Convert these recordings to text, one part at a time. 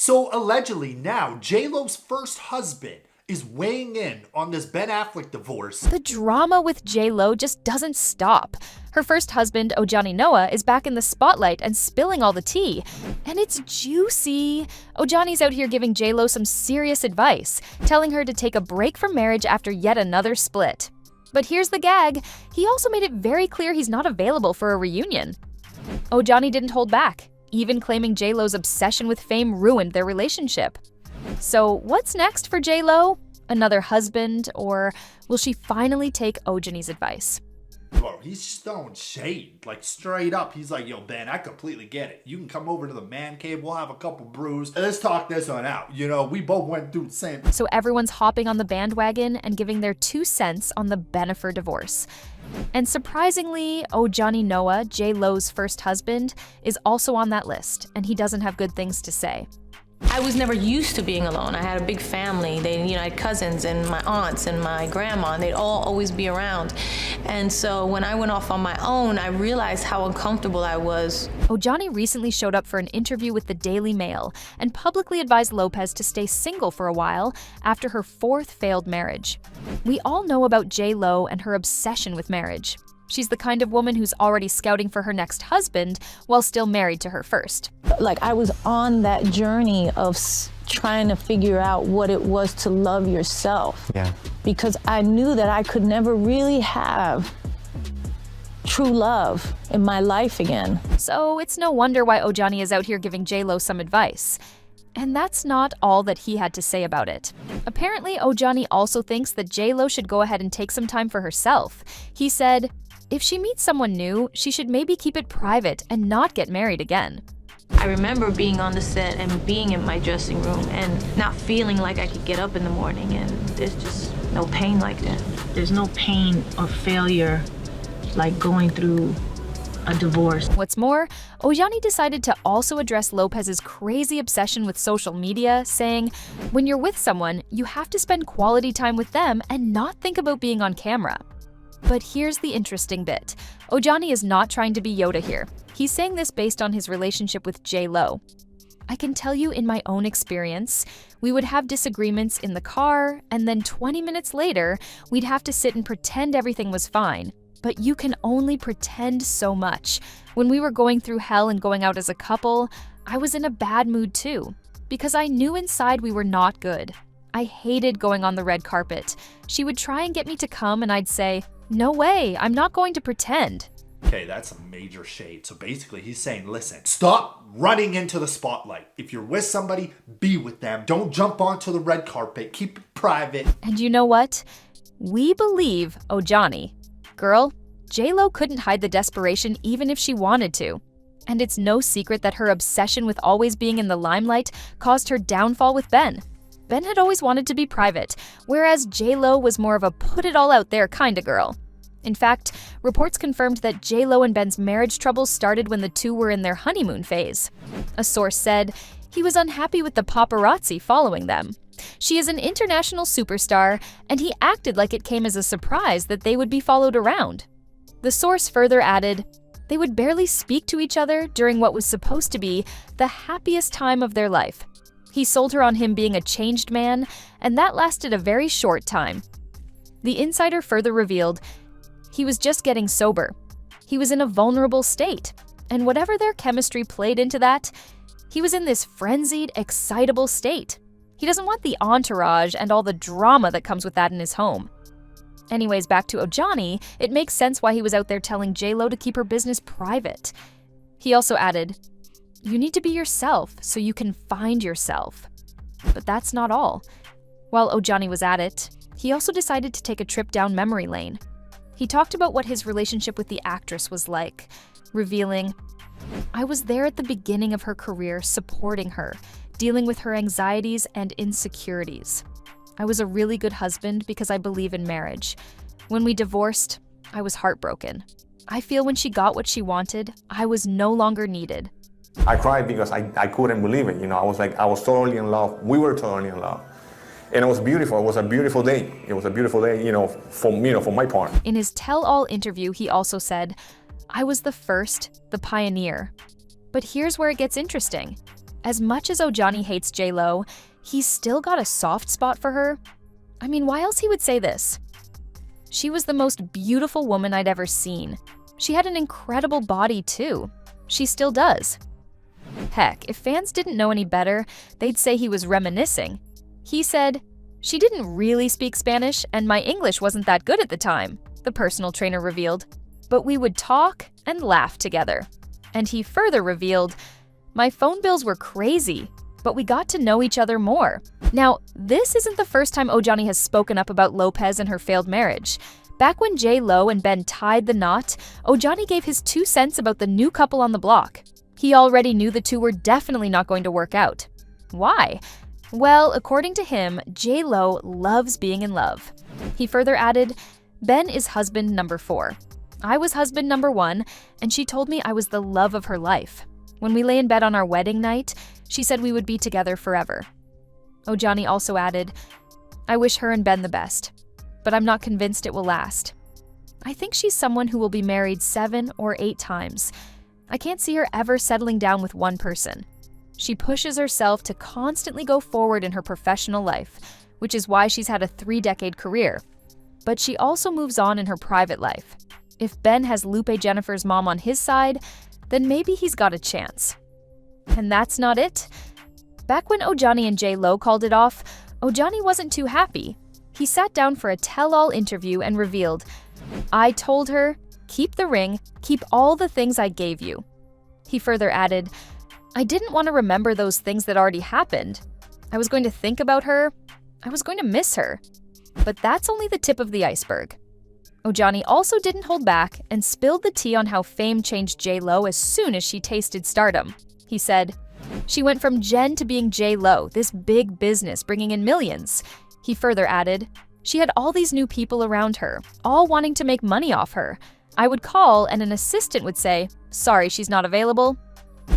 So allegedly now, J-Lo's first husband is weighing in on this Ben Affleck divorce. The drama with J-Lo just doesn't stop. Her first husband, Ojani Noa, is back in the spotlight and spilling all the tea. And it's juicy. Ojani's out here giving J-Lo some serious advice, telling her to take a break from marriage after yet another split. But here's the gag. He also made it very clear he's not available for a reunion. Ojani didn't hold back, even claiming J-Lo's obsession with fame ruined their relationship. So what's next for J-Lo? Another husband, or will she finally take Ojani's advice? Bro, he's just throwing shade, like straight up. He's like, yo, Ben, I completely get it. You can come over to the man cave. We'll have a couple brews. Let's talk this one out. You know, we both went through the same. So everyone's hopping on the bandwagon and giving their 2 cents on the Bennifer divorce. And surprisingly, Ojani Noa, J-Lo's first husband, is also on that list, and he doesn't have good things to say. I was never used to being alone. I had a big family. I had cousins and my aunts and my grandma, and they'd all always be around. And so when I went off on my own, I realized how uncomfortable I was. Ojani recently showed up for an interview with the Daily Mail and publicly advised Lopez to stay single for a while after her 4th failed marriage. We all know about J-Lo and her obsession with marriage. She's the kind of woman who's already scouting for her next husband while still married to her first. Like, I was on that journey of trying to figure out what it was to love yourself. Yeah. Because I knew that I could never really have true love in my life again. So it's no wonder why Ojani is out here giving J-Lo some advice. And that's not all that he had to say about it. Apparently, Ojani also thinks that J-Lo should go ahead and take some time for herself. He said, if she meets someone new, she should maybe keep it private and not get married again. I remember being on the set and being in my dressing room and not feeling like I could get up in the morning, and there's just no pain like that. There's no pain or failure like going through a divorce. What's more, Ojani decided to also address Lopez's crazy obsession with social media, saying, when you're with someone, you have to spend quality time with them and not think about being on camera. But here's the interesting bit. Ojani is not trying to be Yoda here. He's saying this based on his relationship with J-Lo. I can tell you in my own experience, we would have disagreements in the car, and then 20 minutes later, we'd have to sit and pretend everything was fine. But you can only pretend so much. When we were going through hell and going out as a couple, I was in a bad mood too, because I knew inside we were not good. I hated going on the red carpet. She would try and get me to come, and I'd say, no way, I'm not going to pretend. Okay, that's a major shade. So basically he's saying, listen, stop running into the spotlight. If you're with somebody, be with them. Don't jump onto the red carpet. Keep it private. And you know what? We believe Ojani. Girl, J-Lo couldn't hide the desperation even if she wanted to. And it's no secret that her obsession with always being in the limelight caused her downfall with Ben. Ben had always wanted to be private, whereas J-Lo was more of a put-it-all-out-there kind of girl. In fact, reports confirmed that J-Lo and Ben's marriage troubles started when the two were in their honeymoon phase. A source said he was unhappy with the paparazzi following them. She is an international superstar, and he acted like it came as a surprise that they would be followed around. The source further added, they would barely speak to each other during what was supposed to be the happiest time of their life. He sold her on him being a changed man, and that lasted a very short time. The insider further revealed he was just getting sober. He was in a vulnerable state, and whatever their chemistry played into that, he was in this frenzied, excitable state. He doesn't want the entourage and all the drama that comes with that in his home. Anyways, back to Ojani, it makes sense why he was out there telling J-Lo to keep her business private. He also added, you need to be yourself so you can find yourself. But that's not all. While Ojani was at it, he also decided to take a trip down memory lane. He talked about what his relationship with the actress was like, revealing, I was there at the beginning of her career supporting her, dealing with her anxieties and insecurities. I was a really good husband because I believe in marriage. When we divorced, I was heartbroken. I feel when she got what she wanted, I was no longer needed. I cried because I couldn't believe it. I was totally in love. We were totally in love. And it was beautiful. It was a beautiful day. It was a beautiful day, for my part. In his tell-all interview, he also said, I was the first, the pioneer. But here's where it gets interesting. as much as Ojani hates J-Lo, he's still got a soft spot for her. I mean, why else he would say this? She was the most beautiful woman I'd ever seen. She had an incredible body, too. She still does. Heck, if fans didn't know any better, they'd say he was reminiscing. He said, "She didn't really speak Spanish, and my English wasn't that good at the time," the personal trainer revealed. "But we would talk and laugh together." And he further revealed, "My phone bills were crazy, but we got to know each other more." Now, this isn't the first time Ojani has spoken up about Lopez and her failed marriage. Back when J-Lo and Ben tied the knot, Ojani gave his 2 cents about the new couple on the block. He already knew the two were definitely not going to work out. Why? Well, according to him, J-Lo loves being in love. He further added, "Ben is husband number 4. I was husband number 1, and she told me I was the love of her life. When we lay in bed on our wedding night, she said we would be together forever." Ojani also added, "I wish her and Ben the best, but I'm not convinced it will last. I think she's someone who will be married 7 or 8 times. I can't see her ever settling down with one person. She pushes herself to constantly go forward in her professional life, which is why she's had a 3-decade career. But she also moves on in her private life. If Ben has Lupe Jennifer's mom on his side, then maybe he's got a chance." And that's not it. Back when Ojani and J-Lo called it off, Ojani wasn't too happy. He sat down for a tell-all interview and revealed, "I told her, keep the ring, keep all the things I gave you." He further added, "I didn't want to remember those things that already happened. I was going to think about her. I was going to miss her." But that's only the tip of the iceberg. Ojani also didn't hold back and spilled the tea on how fame changed J-Lo as soon as she tasted stardom. He said, "She went from Jen to being J-Lo, this big business bringing in millions." He further added, "She had all these new people around her, all wanting to make money off her. I would call and an assistant would say, 'Sorry, she's not available.'"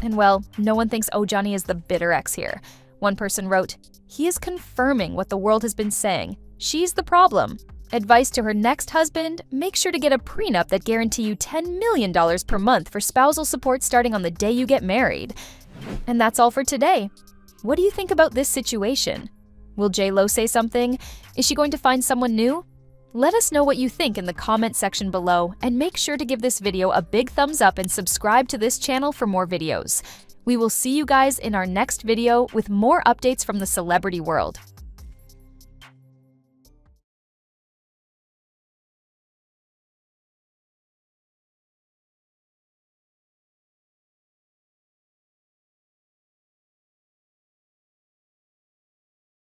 And well, no one thinks Ojani is the bitter ex here. One person wrote, "He is confirming what the world has been saying. She's the problem. Advice to her next husband, make sure to get a prenup that guarantee you $10 million per month for spousal support starting on the day you get married." And that's all for today. What do you think about this situation? Will J-Lo say something? Is she going to find someone new? Let us know what you think in the comment section below, and make sure to give this video a big thumbs up and subscribe to this channel for more videos. We will see you guys in our next video with more updates from the celebrity world.